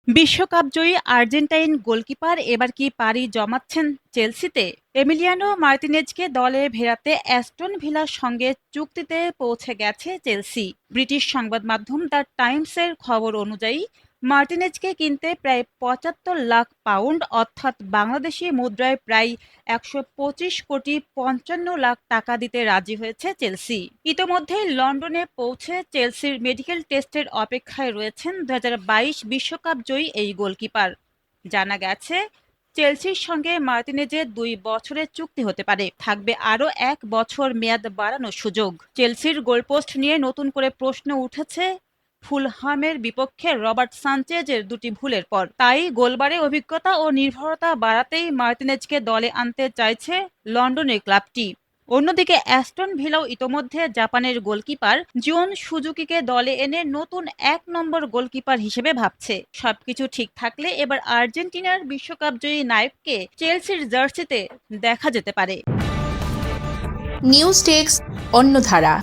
বিশ্বকাপজয়ী Argentine goalkeeper এবার কি পাড়ি জমাচ্ছেন চেলসিতে? এমিলিয়ানো মার্তিনেজকে দলে ফেরাতে অ্যাস্টন ভিলার সঙ্গে চুক্তিতে পৌঁছে গেছে চেলসি। ব্রিটিশ সংবাদ মাধ্যম দ্য টাইমসের খবর অনুযায়ী মার্তিনেজকে কিনতে প্রায় ৭৫ লাখ পাউন্ড অর্থাৎ বাংলাদেশি মুদ্রায় প্রায় ১২৫ কোটি ৫৫ লাখ টাকা দিতে রাজি হয়েছে চেলসি। ইতোমধ্যে লন্ডনে পৌঁছে চেলসির মেডিকেল টেস্টের অপেক্ষায় রয়েছেন ২০২২ বিশ্বকাপ জয়ী এই গোলকিপার। জানা গেছে, চেলসির সঙ্গে মার্তিনেজের ২ বছরের চুক্তি হতে পারে, থাকবে আরও ১ বছর মেয়াদ বাড়ানোর সুযোগ। চেলসির গোলপোস্ট নিয়ে নতুন করে প্রশ্ন উঠেছে ফুলহামের বিপক্ষে রবার্ট সানচেজের ২টি ভুলের পর। তাই গোলবারে অভিজ্ঞতা ও নির্ভরতা বাড়াতেই মার্তিনেজকে দলে আনতে চাইছে লন্ডনের ক্লাবটি। অন্যদিকে অ্যাস্টন ভিলাও ইতোমধ্যে জাপানের গোলকিপার জিওন সুজুকিকে দলে এনে নতুন ১ নম্বর গোলকিপার হিসেবে ভাবছে। সবকিছু ঠিক থাকলে এবার আর্জেন্টিনার বিশ্বকাপজয়ী নায়ককে চেলসির জার্সিতে দেখা যেতে পারে। News desk, অন্যধারা।